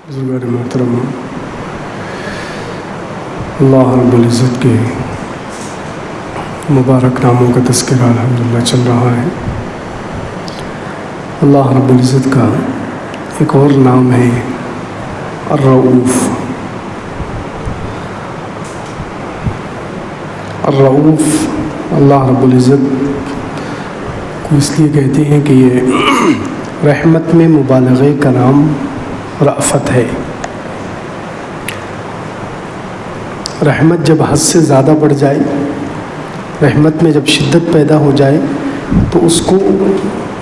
بزرگان محترم، اللہ رب العزت کے مبارک ناموں کا تذکرہ الحمدللہ چل رہا ہے۔ اللہ رب العزت کا ایک اور نام ہے الرؤوف۔ الرؤوف اللہ رب العزت کو اس لیے کہتے ہیں کہ یہ رحمت میں مبالغے کا نام رأفت ہے۔ رحمت جب حد سے زیادہ بڑھ جائے، رحمت میں جب شدت پیدا ہو جائے تو اس کو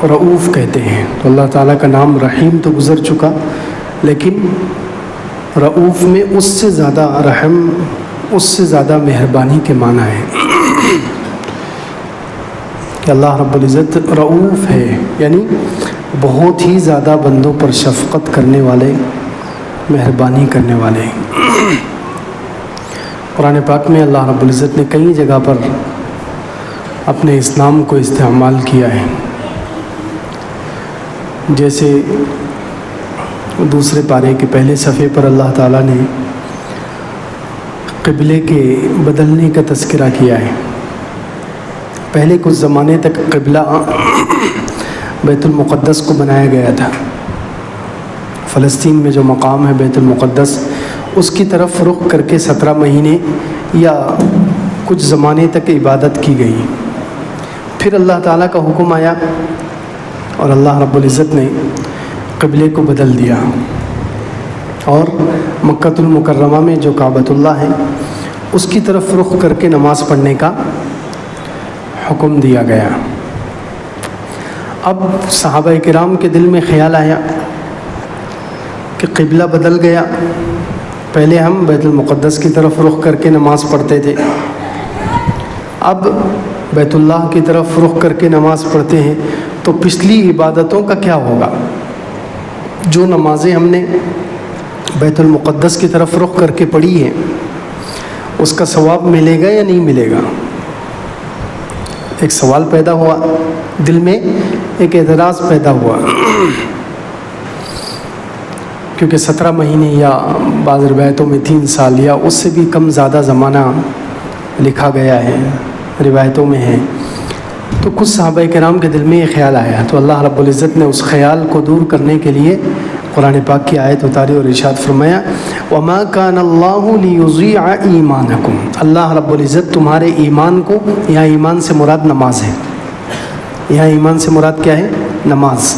رؤوف کہتے ہیں۔ تو اللہ تعالیٰ کا نام رحیم تو گزر چکا، لیکن رؤوف میں اس سے زیادہ رحم، اس سے زیادہ مہربانی کے معنی ہے کہ اللہ رب العزت رؤوف ہے، یعنی بہت ہی زیادہ بندوں پر شفقت کرنے والے، مہربانی کرنے والے۔ قرآن پاک میں اللہ رب العزت نے کئی جگہ پر اپنے اس نام کو استعمال کیا ہے، جیسے دوسرے پارے کے پہلے صفحے پر اللہ تعالیٰ نے قبلے کے بدلنے کا تذکرہ کیا ہے۔ پہلے کچھ زمانے تک قبلہ بیت المقدس کو بنایا گیا تھا۔ فلسطین میں جو مقام ہے بیت المقدس، اس کی طرف رخ کر کے 17 مہینے یا کچھ زمانے تک عبادت کی گئی۔ پھر اللہ تعالیٰ کا حکم آیا اور اللہ رب العزت نے قبلے کو بدل دیا اور مکہ المکرمہ میں جو کعبۃ اللہ ہے اس کی طرف رخ کر کے نماز پڑھنے کا حکم دیا گیا۔ اب صحابہ کرام کے دل میں خیال آیا کہ قبلہ بدل گیا، پہلے ہم بیت المقدس کی طرف رخ کر کے نماز پڑھتے تھے، اب بیت اللہ کی طرف رخ کر کے نماز پڑھتے ہیں، تو پچھلی عبادتوں کا کیا ہوگا؟ جو نمازیں ہم نے بیت المقدس کی طرف رخ کر کے پڑھی ہیں اس کا ثواب ملے گا یا نہیں ملے گا؟ ایک سوال پیدا ہوا دل میں، ایک اعتراض پیدا ہوا، کیونکہ 17 مہینے یا بعض روایتوں میں 3 سال یا اس سے بھی کم زیادہ زمانہ لکھا گیا ہے، روایتوں میں ہے۔ تو کچھ صحابہ کرام کے دل میں یہ خیال آیا، تو اللہ رب العزت نے اس خیال کو دور کرنے کے لیے قرآن پاک کی آیت اتاری اور ارشاد فرمایا وَمَا كَانَ اللَّهُ لِيُضِيعَ إِيمَانَكُمْ۔ اللہ رب العزت تمہارے ایمان کو، یہاں ایمان سے مراد نماز ہے، یہاں ایمان سے مراد کیا ہے؟ نماز۔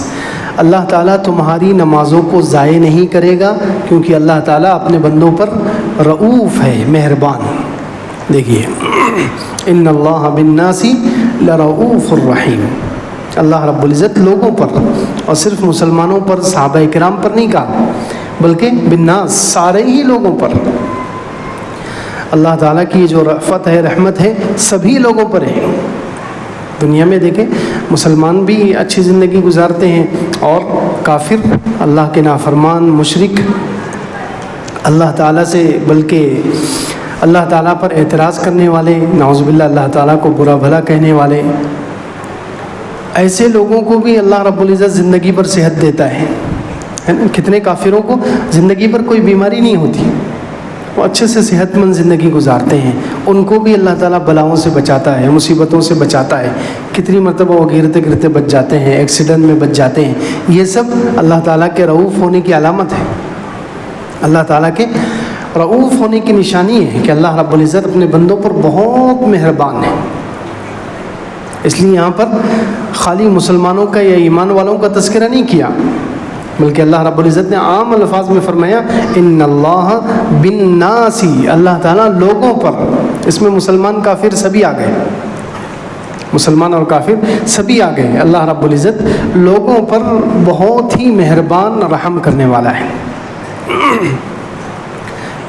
اللہ تعالیٰ تمہاری نمازوں کو ضائع نہیں کرے گا، کیونکہ اللہ تعالیٰ اپنے بندوں پر رؤوف ہے، مہربان۔ دیکھیے ان اللہ بالناس لرؤوف الرحیم، اللہ رب العزت لوگوں پر، اور صرف مسلمانوں پر، صحابہ کرام پر نہیں کہا بلکہ بالناس، سارے ہی لوگوں پر۔ اللہ تعالیٰ کی جو رأفت ہے، رحمت ہے، سبھی لوگوں پر ہے۔ دنیا میں دیکھیں مسلمان بھی اچھی زندگی گزارتے ہیں اور کافر، اللہ کے نافرمان، مشرک، اللہ تعالیٰ سے بلکہ اللہ تعالیٰ پر اعتراض کرنے والے، نعوذ باللہ اللہ تعالیٰ کو برا بھلا کہنے والے، ایسے لوگوں کو بھی اللہ رب العزت زندگی پر صحت دیتا ہے۔ کتنے کافروں کو زندگی پر کوئی بیماری نہیں ہوتی، وہ اچھے سے صحت مند زندگی گزارتے ہیں، ان کو بھی اللہ تعالیٰ بلاؤں سے بچاتا ہے، مصیبتوں سے بچاتا ہے۔ کتنی مرتبہ وہ گرتے گرتے بچ جاتے ہیں، ایکسیڈنٹ میں بچ جاتے ہیں۔ یہ سب اللہ تعالیٰ کے رؤوف ہونے کی علامت ہے، اللہ تعالیٰ کے رؤوف ہونے کی نشانی ہے کہ اللہ رب العزت اپنے بندوں پر بہت مہربان ہے۔ اس لیے یہاں پر خالی مسلمانوں کا یا ایمان والوں کا تذکرہ نہیں کیا، بلکہ اللہ رب العزت نے عام الفاظ میں فرمایا ان اللہ بالناس، اللہ تعالیٰ لوگوں پر۔ اس میں مسلمان کافر سبھی آ گئے، مسلمان اور کافر سبھی آ گئے۔ اللہ رب العزت لوگوں پر بہت ہی مہربان، رحم کرنے والا ہے۔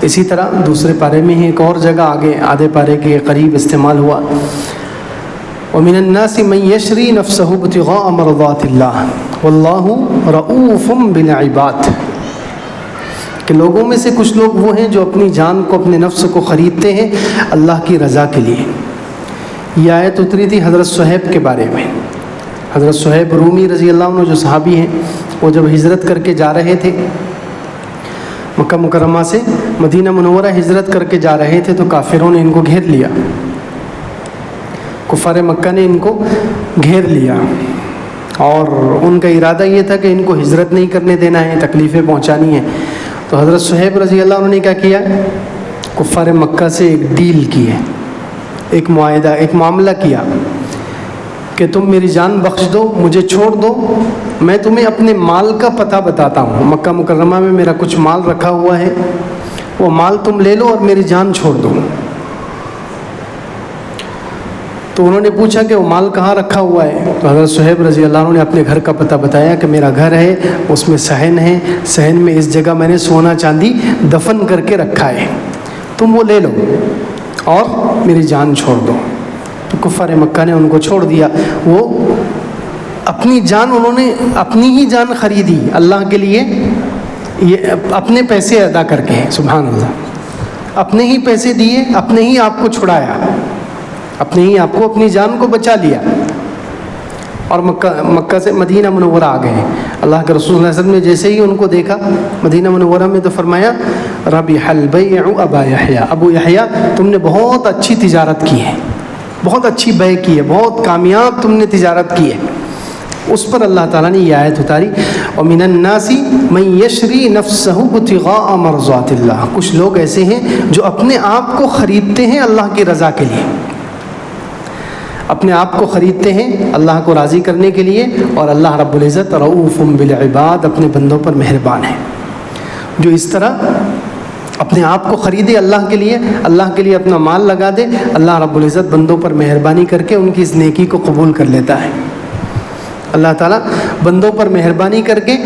اسی طرح دوسرے پارے میں ہی ایک اور جگہ آگے آدھے پارے کے قریب استعمال ہوا وَمِنَ النَّاسِ مَن يَشْرِي نَفْسَهُ ابْتِغَاءَ مَرْضَاتِ اللَّهِ وَاللَّهُ رَؤُوفٌ بِالْعِبَادِ، کہ لوگوں میں سے کچھ لوگ وہ ہیں جو اپنی جان کو، اپنے نفس کو خریدتے ہیں اللہ کی رضا کے لیے۔ یہ آیت اتری تھی حضرت صہیب کے بارے میں۔ حضرت صہیب رومی رضی اللہ عنہ جو صحابی ہیں، وہ جب ہجرت کر کے جا رہے تھے مکہ مکرمہ سے مدینہ منورہ ہجرت کر کے جا رہے تھے تو کافروں نے ان کو گھیر لیا، کفار مکہ نے ان کو گھیر لیا، اور ان کا ارادہ یہ تھا کہ ان کو ہجرت نہیں کرنے دینا ہے، تکلیفیں پہنچانی ہیں۔ تو حضرت صہیب رضی اللہ عنہ نے کیا کیا، کفار مکہ سے ایک ڈیل کی ہے، ایک معاہدہ، ایک معاملہ کیا کہ تم میری جان بخش دو، مجھے چھوڑ دو، میں تمہیں اپنے مال کا پتہ بتاتا ہوں، مکہ مکرمہ میں میرا کچھ مال رکھا ہوا ہے، وہ مال تم لے لو اور میری جان چھوڑ دو۔ تو انہوں نے پوچھا کہ وہ مال کہاں رکھا ہوا ہے؟ تو حضرت صہیب رضی اللہ عنہ نے اپنے گھر کا پتہ بتایا کہ میرا گھر ہے، اس میں صحن ہے، صحن میں اس جگہ میں نے سونا چاندی دفن کر کے رکھا ہے، تم وہ لے لو اور میری جان چھوڑ دو۔ تو کفار مکہ نے ان کو چھوڑ دیا، وہ اپنی جان، انہوں نے اپنی ہی جان خریدی اللہ کے لیے، یہ اپنے پیسے ادا کر کے، سبحان اللہ، اپنے ہی پیسے دیے، اپنے ہی آپ کو چھڑایا، اپنے ہی آپ کو، اپنی جان کو بچا لیا، اور مکہ سے مدینہ منورہ آ گئے۔ اللہ کے رسول صلی اللہ علیہ وسلم نے جیسے ہی ان کو دیکھا مدینہ منورہ میں تو فرمایا ربح البیع ابا یحییٰ، ابو یحییٰ تم نے بہت اچھی تجارت کی ہے، بہت اچھی بیع کی ہے، بہت کامیاب تم نے تجارت کی ہے۔ اس پر اللہ تعالیٰ نے یہ آیت اتاری، وَمِنَ النَّاسِ مَن يَشْرِي نَفْسَهُ ابْتِغَاءَ مَرْضَاتِ اللَّهِ، کچھ لوگ ایسے ہیں جو اپنے آپ کو خریدتے ہیں اللہ کی رضا کے لیے، اپنے آپ کو خریدتے ہیں اللہ کو راضی کرنے کے لیے، اور اللہ رب العزت رؤوف بالعباد، اپنے بندوں پر مہربان ہے۔ جو اس طرح اپنے آپ کو خریدے اللہ کے لیے اپنا مال لگا دے، اللہ رب العزت بندوں پر مہربانی کر کے ان کی اس نیکی کو قبول کر لیتا ہے۔ اللہ تعالیٰ بندوں پر مہربانی کر کے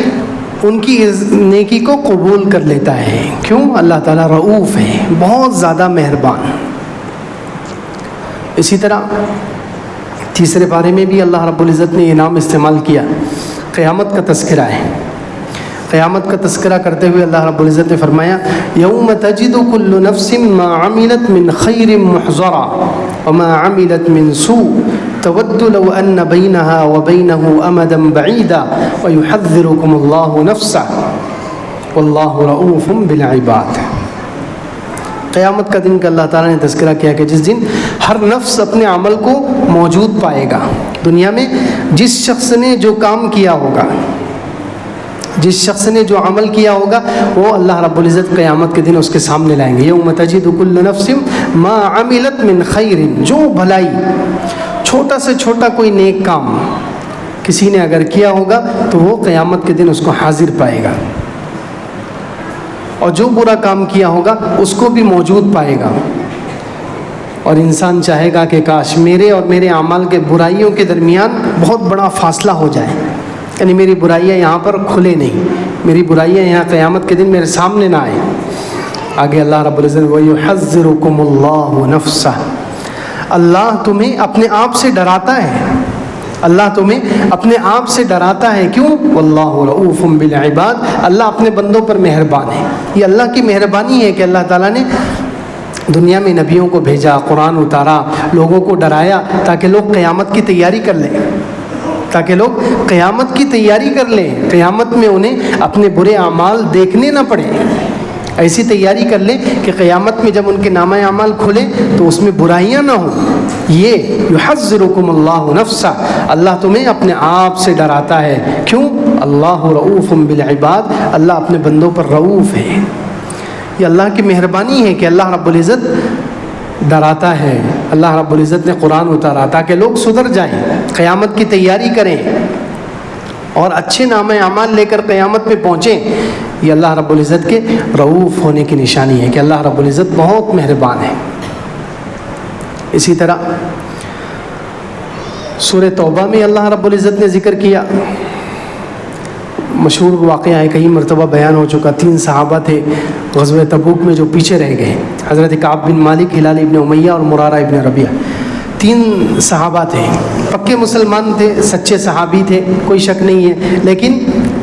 ان کی اس نیکی کو قبول کر لیتا ہے۔ کیوں؟ اللہ تعالیٰ رؤوف ہے، بہت زیادہ مہربان۔ اسی طرح تیسرے پارے میں بھی اللہ رب العزت نے یہ نام استعمال کیا، قیامت کا تذکرہ ہے۔ قیامت کا تذکرہ کرتے ہوئے اللہ رب العزت نے فرمایا یوم تجد کل نفس ما عملت من خیر محضرا وما عملت من سوء تود لو ان بینها وبینه امدا بعیدا ویحذرکم اللہ نفسه واللہ رؤوف بالعباد۔ قیامت کا دن کا اللہ تعالیٰ نے تذکرہ کیا کہ جس دن ہر نفس اپنے عمل کو موجود پائے گا۔ دنیا میں جس شخص نے جو کام کیا ہوگا، جس شخص نے جو عمل کیا ہوگا، وہ اللہ رب العزت قیامت کے دن اس کے سامنے لائیں گے۔ یوم تجد کل نفس ما عملت من خیر، جو بھلائی، چھوٹا سے چھوٹا کوئی نیک کام کسی نے اگر کیا ہوگا تو وہ قیامت کے دن اس کو حاضر پائے گا، اور جو برا کام کیا ہوگا اس کو بھی موجود پائے گا۔ اور انسان چاہے گا کہ کاش میرے اور میرے اعمال کے برائیوں کے درمیان بہت بڑا فاصلہ ہو جائے، یعنی میری برائیاں یہاں پر کھلے نہیں، میری برائیاں یہاں قیامت کے دن میرے سامنے نہ آئیں۔ آگے اللہ رب العزت وَيُحَذِّرُكُمُ اللَّهُ نَفْسَهُ، اللہ تمہیں اپنے آپ سے ڈراتا ہے، اللہ تمہیں اپنے آپ سے ڈراتا ہے۔ کیوں؟ واللہ رؤوف بالعباد، اللہ اپنے بندوں پر مہربان ہے۔ یہ اللہ کی مہربانی ہے کہ اللہ تعالیٰ نے دنیا میں نبیوں کو بھیجا، قرآن اتارا، لوگوں کو ڈرایا تاکہ لوگ قیامت کی تیاری کر لیں، تاکہ لوگ قیامت کی تیاری کر لیں، قیامت میں انہیں اپنے برے اعمال دیکھنے نہ پڑیں، ایسی تیاری کر لیں کہ قیامت میں جب ان کے نامہ اعمال کھلیں تو اس میں برائیاں نہ ہوں۔ یہ یحذرکم اللہ نفسہ، اللہ تمہیں اپنے آپ سے ڈراتا ہے۔ کیوں؟ اللہ رؤوف بالعباد، اللہ اپنے بندوں پر رؤوف ہے۔ یہ اللہ کی مہربانی ہے کہ اللہ رب العزت ڈراتا ہے، اللہ رب العزت نے قرآن اتارا تاکہ لوگ سدھر جائیں، قیامت کی تیاری کریں اور اچھے نامہ اعمال لے کر قیامت میں پہنچیں۔ یہ اللہ رب العزت کے رؤوف ہونے کی نشانی ہے کہ اللہ رب العزت بہت مہربان ہے۔ اسی طرح سورہ توبہ میں اللہ رب العزت نے ذکر کیا، مشہور واقعہ ہے، کئی مرتبہ بیان ہو چکا، 3 صحابہ تھے غزوہ تبوک میں جو پیچھے رہ گئے، حضرت کعب بن مالک، ہلال ابن امیہ اور مرارہ ابن ربیعہ۔ 3 صحابہ تھے، پکے مسلمان تھے، سچے صحابی تھے، کوئی شک نہیں ہے، لیکن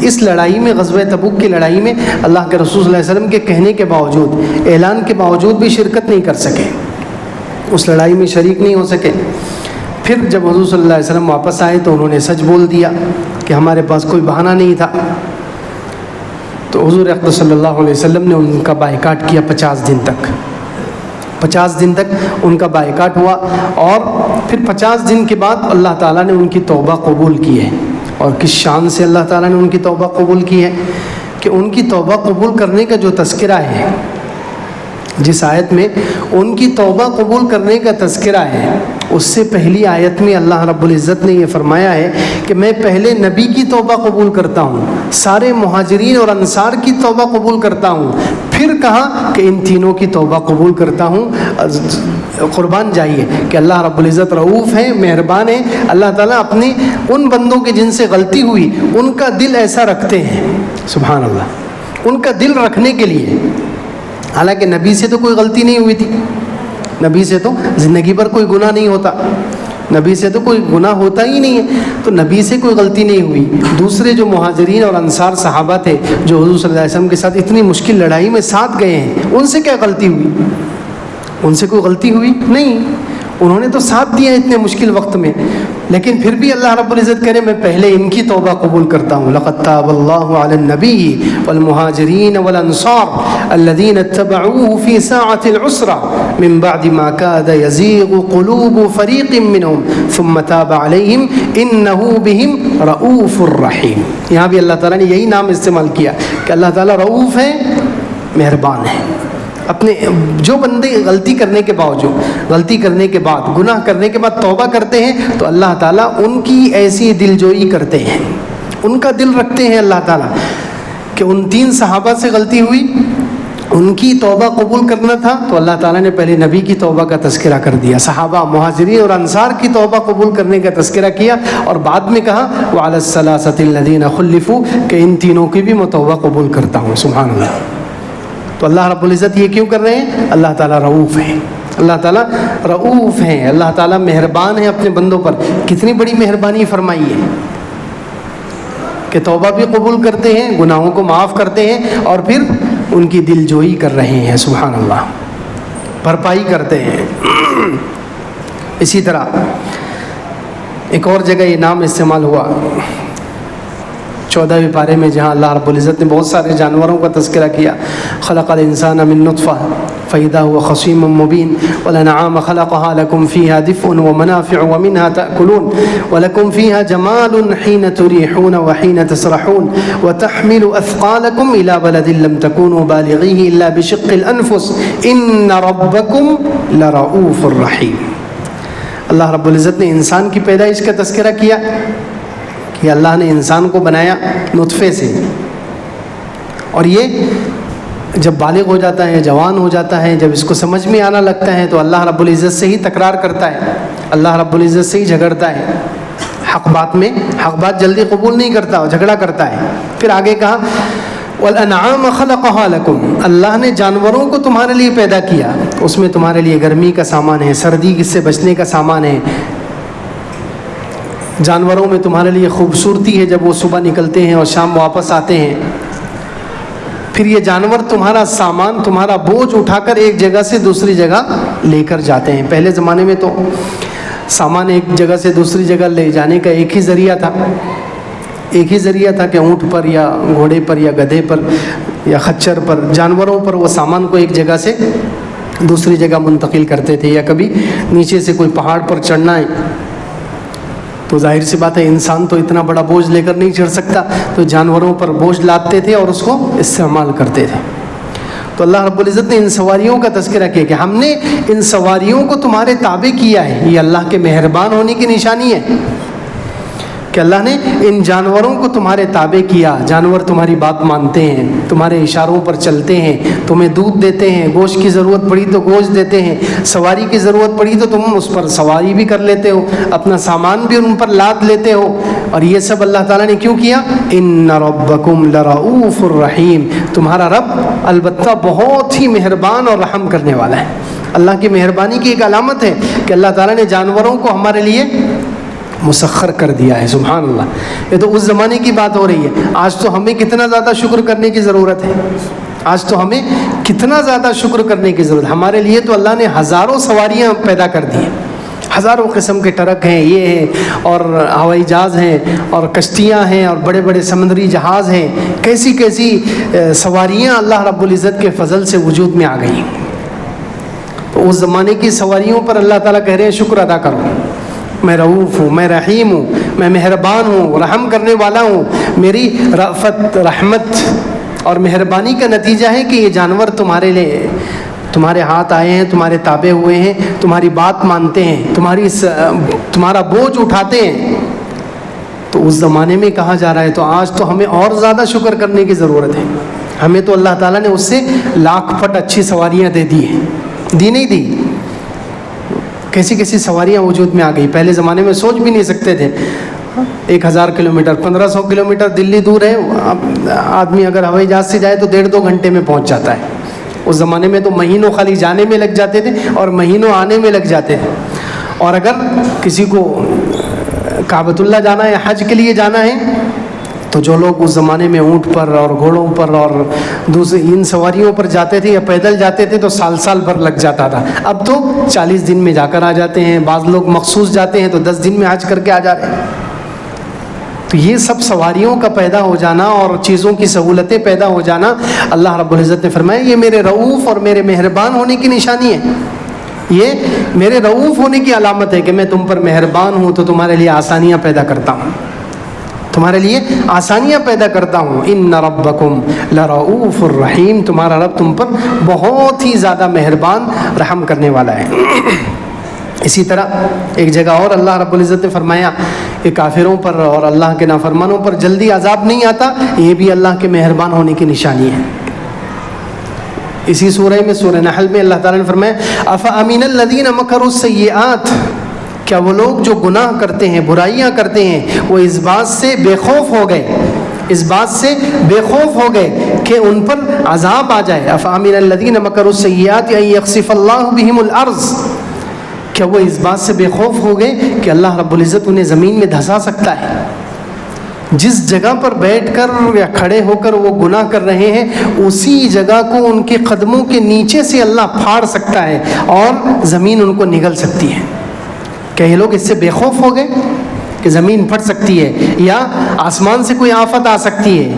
اس لڑائی میں، غزوہ تبوک کی لڑائی میں اللہ کے رسول صلی اللہ علیہ وسلم کے کہنے کے باوجود، اعلان کے باوجود بھی شرکت نہیں کر سکے، اس لڑائی میں شریک نہیں ہو سکے۔ پھر جب حضور صلی اللہ علیہ وسلم واپس آئے تو انہوں نے سچ بول دیا کہ ہمارے پاس کوئی بہانہ نہیں تھا۔ تو حضور اقدس صلی اللہ علیہ وسلم نے ان کا بائیکاٹ کیا 50 دن تک. 50 دن تک ان کا بائیکاٹ ہوا، اور پھر 50 دن کے بعد اللہ تعالیٰ نے ان کی توبہ قبول کی ہے. اور کس شان سے اللہ تعالیٰ نے ان کی توبہ قبول کی ہے کہ ان کی توبہ قبول کرنے کا جو تذکرہ ہے، جس آیت میں ان کی توبہ قبول کرنے کا تذکرہ ہے، اس سے پہلی آیت میں اللہ رب العزت نے یہ فرمایا ہے کہ میں پہلے نبی کی توبہ قبول کرتا ہوں، سارے مہاجرین اور انصار کی توبہ قبول کرتا ہوں، پھر کہا کہ ان تینوں کی توبہ قبول کرتا ہوں. قربان جائیے کہ اللہ رب العزت رؤوف ہے، مہربان ہے. اللہ تعالیٰ اپنے ان بندوں کے جن سے غلطی ہوئی ان کا دل ایسا رکھتے ہیں، سبحان اللہ، ان کا دل رکھنے کے لیے. حالانکہ نبی سے تو کوئی غلطی نہیں ہوئی تھی، نبی سے تو زندگی پر کوئی گناہ نہیں ہوتا، نبی سے تو کوئی گناہ ہوتا ہی نہیں ہے، تو نبی سے کوئی غلطی نہیں ہوئی. دوسرے جو مہاجرین اور انصار صحابہ تھے جو حضور صلی اللہ علیہ وسلم کے ساتھ اتنی مشکل لڑائی میں ساتھ گئے ہیں، ان سے کیا غلطی ہوئی؟ ان سے کوئی غلطی ہوئی نہیں، انہوں نے تو ساتھ دیا اتنے مشکل وقت میں. لیکن پھر بھی اللہ رب العزت کرے میں پہلے ان کی توبہ قبول کرتا ہوں. لقد تاب اللہ علی النبی والمہاجرین والانصار الذین اتبعوه فی ساعة العسرة من بعد ما كاد يزیغ قلوب فریق منهم ثم تاب علیہم انہ بہم رؤوف الرحیم. یہاں بھی اللہ تعالیٰ نے یہی نام استعمال کیا کہ اللہ تعالیٰ رؤوف ہے، مہربان ہے. اپنے جو بندے غلطی کرنے کے باوجود، غلطی کرنے کے بعد، گناہ کرنے کے بعد توبہ کرتے ہیں تو اللہ تعالیٰ ان کی ایسی دل جوئی کرتے ہیں، ان کا دل رکھتے ہیں اللہ تعالیٰ کہ ان 3 صحابہ سے غلطی ہوئی، ان کی توبہ قبول کرنا تھا تو اللہ تعالیٰ نے پہلے نبی کی توبہ کا تذکرہ کر دیا، صحابہ مہاجرین اور انصار کی توبہ قبول کرنے کا تذکرہ کیا، اور بعد میں کہا وعلی الثلاثة الذین خلفوا کہ ان تینوں کی بھی میں توبہ قبول کرتا ہوں. سبحان اللہ. تو اللہ رب العزت یہ کیوں کر رہے ہیں؟ اللہ تعالیٰ رؤوف ہے، اللہ تعالیٰ رؤوف ہیں، اللہ تعالیٰ مہربان ہے اپنے بندوں پر. کتنی بڑی مہربانی فرمائی ہے کہ توبہ بھی قبول کرتے ہیں، گناہوں کو معاف کرتے ہیں، اور پھر ان کی دل جوئی کر رہے ہیں. سبحان اللہ، بھرپائی کرتے ہیں. اسی طرح ایک اور جگہ یہ نام استعمال ہوا 14ویں پارے میں، جہاں اللہ رب العزت نے بہت سارے جانوروں کا تذکرہ کیا. خلق الانسان من نطفہ فاذا هو خصیم مبین والانعام خلقها لكم فيها دفء ومنافع ومنها تأكلون ولكم فيها جمال حين تريحون وحين تسرحون وتحمل أثقالكم إلى بلد لم تكونوا بالغيه إلا بشق الأنفس إن ربكم لرؤوف رحیم. اللہ رب العزت نے انسان کی پیدائش کا تذکرہ کیا کہ اللہ نے انسان کو بنایا نطفے سے، اور یہ جب بالغ ہو جاتا ہے، جوان ہو جاتا ہے، جب اس کو سمجھ میں آنا لگتا ہے تو اللہ رب العزت سے ہی تکرار کرتا ہے، اللہ رب العزت سے ہی جھگڑتا ہے. حق بات جلدی قبول نہیں کرتا، جھگڑا کرتا ہے. پھر آگے کہا والانعام خلقها لكم، اللہ نے جانوروں کو تمہارے لیے پیدا کیا، اس میں تمہارے لیے گرمی کا سامان ہے، سردی سے بچنے کا سامان ہے. جانوروں میں تمہارے لیے خوبصورتی ہے جب وہ صبح نکلتے ہیں اور شام واپس آتے ہیں. پھر یہ جانور تمہارا سامان، تمہارا بوجھ اٹھا کر ایک جگہ سے دوسری جگہ لے کر جاتے ہیں. پہلے زمانے میں تو سامان ایک جگہ سے دوسری جگہ لے جانے کا ایک ہی ذریعہ تھا کہ اونٹ پر یا گھوڑے پر یا گدھے پر یا خچر پر، جانوروں پر وہ سامان کو ایک جگہ سے دوسری جگہ منتقل کرتے تھے. یا کبھی نیچے سے کوئی پہاڑ پر چڑھنا ہے تو ظاہر سی بات ہے انسان تو اتنا بڑا بوجھ لے کر نہیں چڑھ سکتا، تو جانوروں پر بوجھ لادتے تھے اور اس کو استعمال کرتے تھے. تو اللہ رب العزت نے ان سواریوں کا تذکرہ کیا کہ ہم نے ان سواریوں کو تمہارے تابع کیا ہے. یہ اللہ کے مہربان ہونے کی نشانی ہے کہ اللہ نے ان جانوروں کو تمہارے تابع کیا. جانور تمہاری بات مانتے ہیں، تمہارے اشاروں پر چلتے ہیں، تمہیں دودھ دیتے ہیں، گوشت کی ضرورت پڑی تو گوشت دیتے ہیں، سواری کی ضرورت پڑی تو تم اس پر سواری بھی کر لیتے ہو، اپنا سامان بھی ان پر لاد لیتے ہو. اور یہ سب اللہ تعالیٰ نے کیوں کیا؟ ان ربکم لرؤوف الرحیم، تمہارا رب البتہ بہت ہی مہربان اور رحم کرنے والا ہے. اللہ کی مہربانی کی ایک علامت ہے کہ اللہ تعالیٰ نے جانوروں کو ہمارے لیے مسخر کر دیا ہے. سبحان اللہ. یہ تو اس زمانے کی بات ہو رہی ہے. آج تو ہمیں کتنا زیادہ شکر کرنے کی ضرورت ہے، آج تو ہمیں کتنا زیادہ شکر کرنے کی ضرورت ہے. ہمارے لیے تو اللہ نے ہزاروں سواریاں پیدا کر دی ہیں، ہزاروں قسم کے ٹرک ہیں، یہ ہیں، اور ہوائی جہاز ہیں، اور کشتیاں ہیں، اور بڑے بڑے سمندری جہاز ہیں، کیسی کیسی سواریاں اللہ رب العزت کے فضل سے وجود میں آ گئی۔ تو اس زمانے کی سواریوں پر اللہ تعالیٰ کہہ رہے ہیں شکر ادا کرو، میں رؤوف ہوں، میں رحیم ہوں، میں مہربان ہوں، رحم کرنے والا ہوں۔ میری رأفت، رحمت اور مہربانی کا نتیجہ ہے کہ یہ جانور تمہارے ہاتھ آئے ہیں، تمہارے تابع ہوئے ہیں، تمہاری بات مانتے ہیں، تمہارا بوجھ اٹھاتے ہیں۔ تو اس زمانے میں کہا جا رہا ہے، تو آج تو ہمیں اور زیادہ شکر کرنے کی ضرورت ہے۔ ہمیں تو اللہ تعالیٰ نے اس سے لاکھ پٹ اچھی سواریاں دے دی ہیں، دی نہیں دی؟ کیسی کیسی سواریاں وجود میں آ گئی، پہلے زمانے میں سوچ بھی نہیں سکتے تھے۔ 1000 کلومیٹر، 1500 کلومیٹر دلی دور ہے، آدمی اگر ہوائی جہاز سے جائے تو 1.5-2 گھنٹے میں پہنچ جاتا ہے۔ اس زمانے میں تو مہینوں خالی جانے میں لگ جاتے تھے اور مہینوں آنے میں لگ جاتے تھے۔ اور اگر کسی کو کعبۃ اللہ جانا ہے، حج کے لیے جانا ہے، تو جو لوگ اس زمانے میں اونٹ پر اور گھوڑوں پر اور دوسری ان سواریوں پر جاتے تھے یا پیدل جاتے تھے تو سال بھر لگ جاتا تھا۔ اب تو 40 دن میں جا کر آ جاتے ہیں، بعض لوگ مخصوص جاتے ہیں تو 10 دن میں حج کر کے آ جا رہے ہیں۔ تو یہ سب سواریوں کا پیدا ہو جانا اور چیزوں کی سہولتیں پیدا ہو جانا، اللہ رب العزت نے فرمایا یہ میرے رؤوف اور میرے مہربان ہونے کی نشانی ہے، یہ میرے رؤوف ہونے کی علامت ہے کہ میں تم پر مہربان ہوں تو تمہارے لیے آسانیاں پیدا کرتا ہوں، تمہارے لیے آسانیاں پیدا کرتا ہوں۔ ان ربکم لرؤوف الرحیم، تمہارا رب تم پر بہت ہی زیادہ مہربان رحم کرنے والا ہے۔ اسی طرح ایک جگہ اور اللہ رب العزت نے فرمایا کہ کافروں پر اور اللہ کے نافرمانوں پر جلدی عذاب نہیں آتا، یہ بھی اللہ کے مہربان ہونے کی نشانی ہے۔ اسی سورہ میں، سورہ نحل میں اللہ تعالیٰ نے فرمایا افامن الذین مکروا السیئات، کیا وہ لوگ جو گناہ کرتے ہیں، برائیاں کرتے ہیں، وہ اس بات سے بے خوف ہو گئے، اس بات سے بے خوف ہو گئے کہ ان پر عذاب آ جائے۔ افامن الذین مکروا السیئات ان یخسف اللہ بہم الارض، کیا وہ اس بات سے بے خوف ہو گئے کہ اللہ رب العزت انہیں زمین میں دھسا سکتا ہے؟ جس جگہ پر بیٹھ کر یا کھڑے ہو کر وہ گناہ کر رہے ہیں، اسی جگہ کو ان کے قدموں کے نیچے سے اللہ پھاڑ سکتا ہے اور زمین ان کو نگل سکتی ہے۔ کیا یہ لوگ اس سے بے خوف ہو گئے کہ زمین پھٹ سکتی ہے یا آسمان سے کوئی آفت آ سکتی ہے،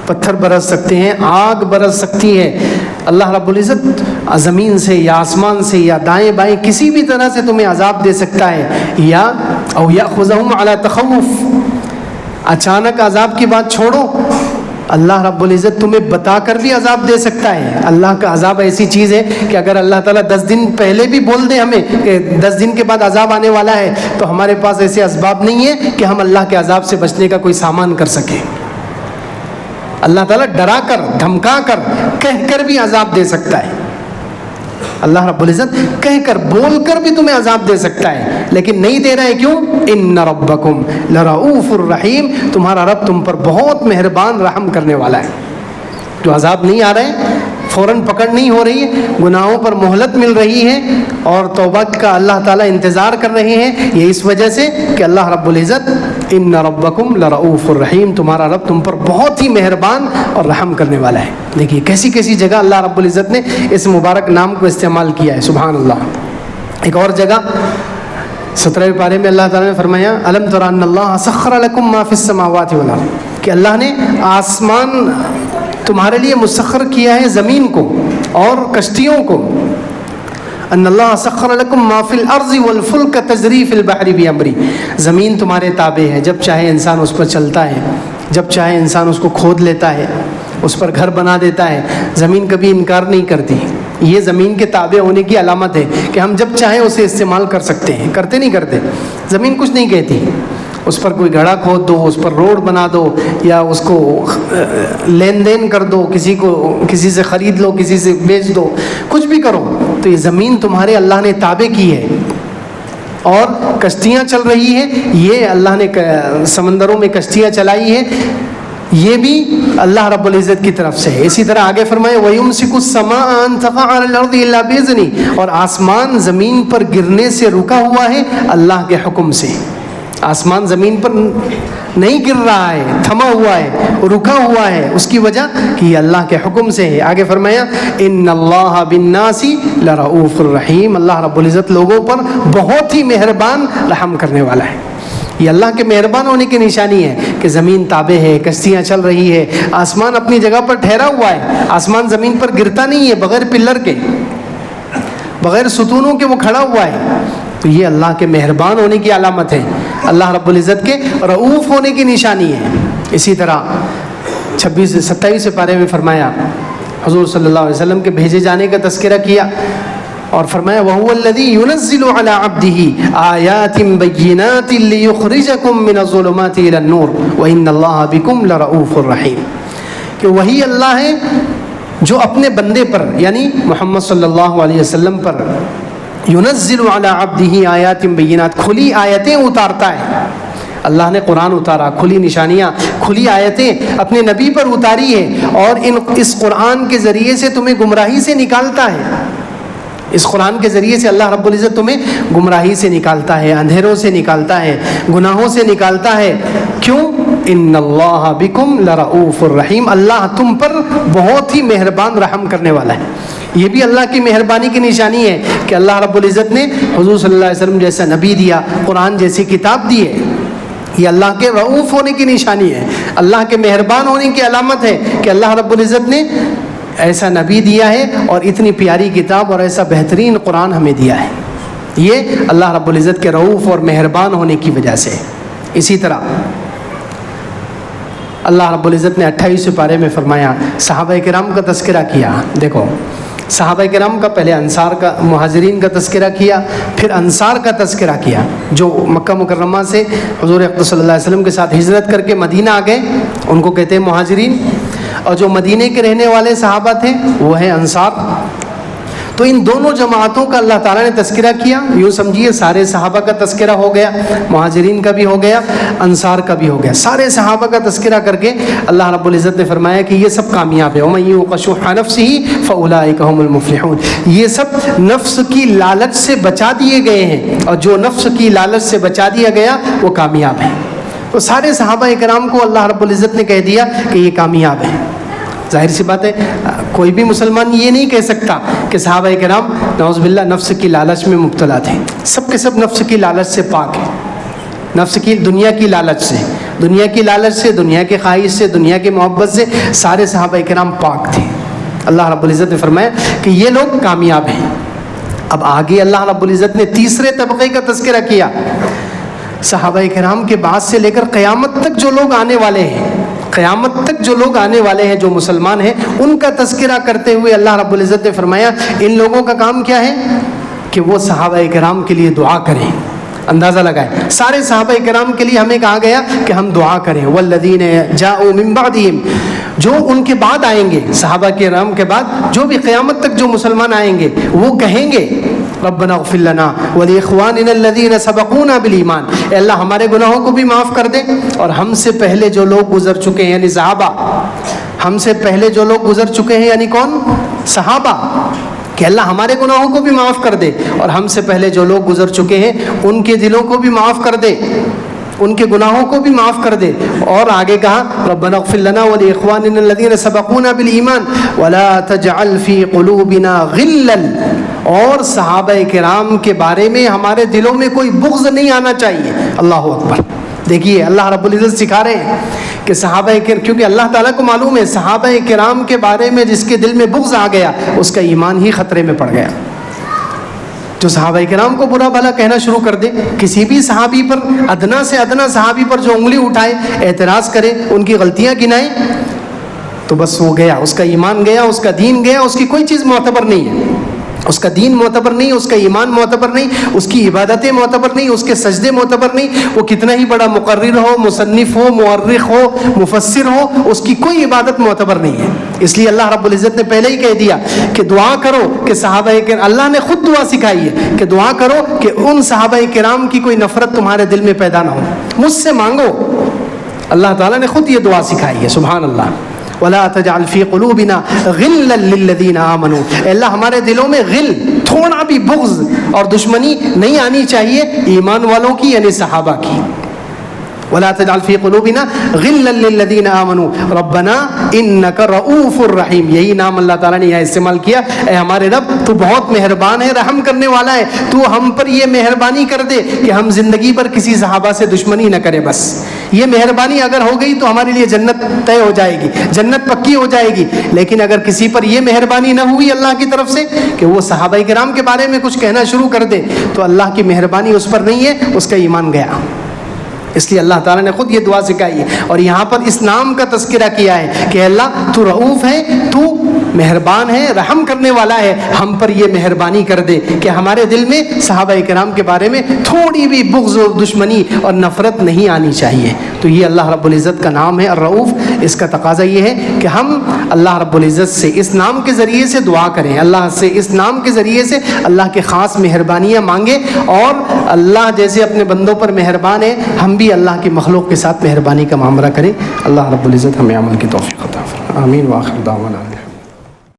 پتھر برس سکتے ہیں، آگ برس سکتی ہے، اللہ رب العزت زمین سے یا آسمان سے یا دائیں بائیں کسی بھی طرح سے تمہیں عذاب دے سکتا ہے، یا او یاخذہم علی تخوف، اچانک عذاب کی بات چھوڑو، اللہ رب العزت تمہیں بتا کر بھی عذاب دے سکتا ہے۔ اللہ کا عذاب ایسی چیز ہے کہ اگر اللہ تعالیٰ 10 دن پہلے بھی بول دے ہمیں کہ 10 دن کے بعد عذاب آنے والا ہے، تو ہمارے پاس ایسے اسباب نہیں ہے کہ ہم اللہ کے عذاب سے بچنے کا کوئی سامان کر سکیں۔ اللہ تعالیٰ ڈرا کر، دھمکا کر، کہہ کر بھی عذاب دے سکتا ہے۔ اللہ رب العزت کہہ کر، بول کر بھی تمہیں عذاب دے سکتا ہے، لیکن نہیں دے رہا ہے، کیوں؟ ان ربکم لرؤوف الرحیم، تمہارا رب تم پر بہت مہربان رحم کرنے والا ہے۔ جو عذاب نہیں آ رہے، فوراً پکڑ نہیں ہو رہی ہے، گناہوں پر مہلت مل رہی ہے اور توبہ کا اللہ تعالیٰ انتظار کر رہے ہیں، یہ اس وجہ سے کہ اللہ رب العزت ان ربکم لرؤوف الرحیم، تمہارا رب تم پر بہت ہی مہربان اور رحم کرنے والا ہے۔ دیکھیے کیسی کیسی جگہ اللہ رب العزت نے اس مبارک نام کو استعمال کیا ہے، سبحان اللہ۔ ایک اور جگہ 17ویں پارے میں اللہ تعالیٰ نے فرمایا الم تر ان اللہ سخر لکم ما فی السماوات والارض، کہ اللہ نے آسمان تمہارے لیے مسخر کیا ہے، زمین کو اور کشتیوں کو۔ ان اللہ سخر لکم ما فی الارض والفلک تجری فی البحر بامری، زمین تمہارے تابع ہے، جب چاہے انسان اس پر چلتا ہے، جب چاہے انسان اس کو کھود لیتا ہے، اس پر گھر بنا دیتا ہے، زمین کبھی انکار نہیں کرتی۔ یہ زمین کے تابع ہونے کی علامت ہے کہ ہم جب چاہیں اسے استعمال کر سکتے ہیں، کرتے نہیں کرتے، زمین کچھ نہیں کہتی۔ اس پر کوئی گڑھا کھود دو، اس پر روڈ بنا دو، یا اس کو لین دین کر دو، کسی سے خرید لو، کسی سے بیچ دو، کچھ بھی کرو، تو یہ زمین تمہارے اللہ نے تابع کی ہے۔ اور کشتیاں چل رہی ہیں، یہ اللہ نے سمندروں میں کشتیاں چلائی ہیں، یہ بھی اللہ رب العزت کی طرف سے ہے۔ اسی طرح آگے فرمائے وَيُمْسِكُ السَّمَاءَ أَن تَقَعَ عَلَى الْأَرْضِ إِلَّا بِإِذْنِهِ، اور آسمان زمین پر گرنے سے رکا ہوا ہے اللہ کے حکم سے۔ آسمان زمین پر نہیں گر رہا ہے، تھما ہوا ہے، رکا ہوا ہے، اس کی وجہ کہ یہ اللہ کے حکم سے ہے۔ آگے فرمایا ان اللہ بالناس لرؤوف الرحیم، اللہ رب العزت لوگوں پر بہت ہی مہربان رحم کرنے والا ہے۔ یہ اللہ کے مہربان ہونے کی نشانی ہے کہ زمین تابع ہے، کشتیاں چل رہی ہے، آسمان اپنی جگہ پر ٹھہرا ہوا ہے، آسمان زمین پر گرتا نہیں ہے، بغیر پلر کے، بغیر ستونوں کے وہ کھڑا ہوا ہے۔ تو یہ اللہ کے مہربان ہونے کی علامت ہے، اللہ رب العزت کے رؤوف ہونے کی نشانی ہے۔ اسی طرح 27 پارے میں فرمایا، حضور صلی اللہ علیہ وسلم کے بھیجے جانے کا تذکرہ کیا اور فرمایا وَهُوَ الَّذِي يُنَزِّلُ عَلَىٰ عَبْدِهِ آيَاتٍ بَيِّنَاتٍ لِيُخْرِجَكُم مِّنَ الظُّلُمَاتِ إِلَى النُّورِ وَإِنَّ اللَّهَ بِكُمْ لَرَءُوفٌ رَحِيمٌ، کہ وہی اللہ ہے جو اپنے بندے پر یعنی محمد صلی اللہ علیہ وسلم پر يُنَزِّلُ عَلَىٰ عَبْدِهِ آيَاتٍ بَيِّنَاتٍ کھلی آیتیں اتارتا ہے۔ اللہ نے قرآن اتارا، کھلی نشانیاں، کھلی آیتیں اپنے نبی پر اتاری ہے، اور اس قرآن کے ذریعے سے تمہیں گمراہی سے نکالتا ہے۔ اس قرآن کے ذریعے سے اللہ رب العزت تمہیں گمراہی سے نکالتا ہے، اندھیروں سے نکالتا ہے، گناہوں سے نکالتا ہے۔ کیوں؟ ان اللہ بکم لرؤوف الرحیم، اللہ تم پر بہت ہی مہربان رحم کرنے والا ہے۔ یہ بھی اللہ کی مہربانی کی نشانی ہے کہ اللہ رب العزت نے حضور صلی اللہ علیہ وسلم جیسا نبی دیا، قرآن جیسی کتاب دی ہے۔ یہ اللہ کے رؤوف ہونے کی نشانی ہے، اللہ کے مہربان ہونے کی علامت ہے کہ اللہ رب العزت نے ایسا نبی دیا ہے اور اتنی پیاری کتاب اور ایسا بہترین قرآن ہمیں دیا ہے۔ یہ اللہ رب العزت کے رؤوف اور مہربان ہونے کی وجہ سے۔ اسی طرح اللہ رب العزت نے 28 پارے میں فرمایا، صحابہ کرام کا تذکرہ کیا۔ دیکھو صحابہ کرام کا پہلے انصار کا، مہاجرین کا تذکرہ کیا، پھر انصار کا تذکرہ کیا جو مکہ مکرمہ سے حضور اقدس صلی اللہ علیہ وسلم کے ساتھ ہجرت کر کے مدینہ آ گئے، ان کو کہتے ہیں مہاجرین، اور جو مدینے کے رہنے والے صحابہ تھے وہ ہیں انصار۔ تو ان دونوں جماعتوں کا اللہ تعالیٰ نے تذکرہ کیا، یوں سمجھیے سارے صحابہ کا تذکرہ ہو گیا، مہاجرین کا بھی ہو گیا، انصار کا بھی ہو گیا، سارے صحابہ کا تذکرہ کر کے اللہ رب العزت نے فرمایا کہ یہ سب کامیاب ہے۔ وَمَن يُوقَ شُحَّ نَفْسِهِ فَأُولَٰئِكَ هُمُ الْمُفْلِحُونَ، یہ سب نفس کی لالچ سے بچا دیے گئے ہیں، اور جو نفس کی لالچ سے بچا دیا گیا وہ کامیاب ہے۔ تو سارے صحابہ کرام کو اللہ رب العزت نے کہہ دیا کہ یہ کامیاب ہے۔ ظاہر سی بات ہے کوئی بھی مسلمان یہ نہیں کہہ سکتا کہ صحابہ کرام نعوذ باللہ نفس کی لالچ میں مبتلا تھے، سب کے سب نفس کی لالچ سے پاک ہیں، نفس کی دنیا کی لالچ سے، دنیا کی لالچ سے، دنیا کی خواہش سے، دنیا کی محبت سے سارے صحابہ کرام پاک تھے۔ اللہ رب العزت نے فرمایا کہ یہ لوگ کامیاب ہیں۔ اب آگے اللہ رب العزت نے تیسرے طبقے کا تذکرہ کیا، صحابہ کرام کے بعد سے لے کر قیامت تک جو لوگ آنے والے ہیں، قیامت تک جو لوگ آنے والے ہیں جو مسلمان ہیں، ان کا تذکرہ کرتے ہوئے اللہ رب العزت نے فرمایا ان لوگوں کا کام کیا ہے کہ وہ صحابہ کرام کے لیے دعا کریں۔ اندازہ لگائیں، سارے صحابہ کرام کے لیے ہمیں کہا گیا کہ ہم دعا کریں۔ والذین جاءوا من بعدہم، جو ان کے بعد آئیں گے، صحابہ کرام کے بعد جو بھی قیامت تک جو مسلمان آئیں گے وہ کہیں گے ربنا اغفر لنا ولاخواننا الذین سبقونا بالایمان، اے اللہ ہمارے گناہوں کو بھی معاف کر دے، اور ہم سے پہلے جو لوگ گزر چکے ہیں یعنی صحابہ، ہم سے پہلے جو لوگ گزر چکے ہیں یعنی کون؟ صحابہ، کہ اللہ ہمارے گناہوں کو بھی معاف کر دے، اور ہم سے پہلے جو لوگ گزر چکے ہیں ان کے دلوں کو بھی معاف کر دے، ان کے گناہوں کو بھی معاف کر دے۔ اور آگے کہا ربنا اغفر لنا ولاخواننا الذین سبقونا بالایمان ولا تجعل فی قلوبنا غلا، اور صحابہ کرام کے بارے میں ہمارے دلوں میں کوئی بغض نہیں آنا چاہیے۔ اللہ اکبر، دیکھیے اللہ رب العزت سکھا رہے ہیں کہ صحابہ کیونکہ اللہ تعالیٰ کو معلوم ہے صحابہ کرام کے بارے میں جس کے دل میں بغض آ گیا اس کا ایمان ہی خطرے میں پڑ گیا۔ جو صحابہ کرام کو برا بھلا کہنا شروع کر دے، کسی بھی صحابی پر، ادنا سے ادنا صحابی پر جو انگلی اٹھائے، اعتراض کرے، ان کی غلطیاں گنائے، تو بس وہ گیا، اس کا ایمان گیا، اس کا دین گیا، اس کی کوئی چیز معتبر نہیں ہے، اس کا دین معتبر نہیں، اس کا ایمان معتبر نہیں، اس کی عبادتیں معتبر نہیں، اس کے سجدے معتبر نہیں، وہ کتنا ہی بڑا مقرر ہو، مصنف ہو، مورخ ہو، مفسر ہو، اس کی کوئی عبادت معتبر نہیں ہے۔ اس لیے اللہ رب العزت نے پہلے ہی کہہ دیا کہ دعا کرو کہ صحابہ کرام، اللہ نے خود دعا سکھائی ہے کہ دعا کرو کہ ان صحابہ کرام کی کوئی نفرت تمہارے دل میں پیدا نہ ہو، مجھ سے مانگو۔ اللہ تعالیٰ نے خود یہ دعا سکھائی ہے، سبحان اللہ۔ وَلَا تَجْعَلْ فِي قُلُوبِنَا غِلًّا لِّلَّذِينَ آمَنُوا، اے اللہ ہمارے دلوں میں غل، تھوڑا بھی بغض اور دشمنی نہیں آنی چاہیے ایمان والوں کی یعنی صحابہ کی۔ ولا تجعل فی قلوبنا غلا للذین آمنوا ربنا انک رؤوف الرحیم. یہی نام اللہ تعالیٰ نے یہاں استعمال کیا. اے ہمارے رب تو بہت مہربان ہے, رحم کرنے والا ہے, تو ہم پر یہ مہربانی کر دے کہ ہم زندگی پر کسی صحابہ سے دشمنی نہ کرے. بس یہ مہربانی اگر ہو گئی تو ہمارے لیے جنت طے ہو جائے گی, جنت پکی ہو جائے گی. لیکن اگر کسی پر یہ مہربانی نہ ہوئی اللہ کی طرف سے کہ وہ صحابہ کرام کے بارے میں کچھ کہنا شروع کر دے, تو اللہ کی مہربانی اس پر نہیں ہے, اس کا ایمان گیا. اس لیے اللہ تعالیٰ نے خود یہ دعا سکھائی ہے اور یہاں پر اس نام کا تذکرہ کیا ہے کہ اللہ تو رؤوف ہے, تو مہربان ہے, رحم کرنے والا ہے, ہم پر یہ مہربانی کر دے کہ ہمارے دل میں صحابہ کرام کے بارے میں تھوڑی بھی بغض و دشمنی اور نفرت نہیں آنی چاہیے. تو یہ اللہ رب العزت کا نام ہے الرؤوف. اس کا تقاضا یہ ہے کہ ہم اللہ رب العزت سے اس نام کے ذریعے سے دعا کریں, اللہ سے اس نام کے ذریعے سے اللہ کے خاص مہربانیاں مانگیں, اور اللہ جیسے اپنے بندوں پر مہربان ہے ہم بھی اللہ کی مخلوق کے ساتھ مہربانی کا معاملہ کریں. اللہ رب العزت ہمیں عمل کی توفیق عطا فرمائے. آمین. وآخر دعوانا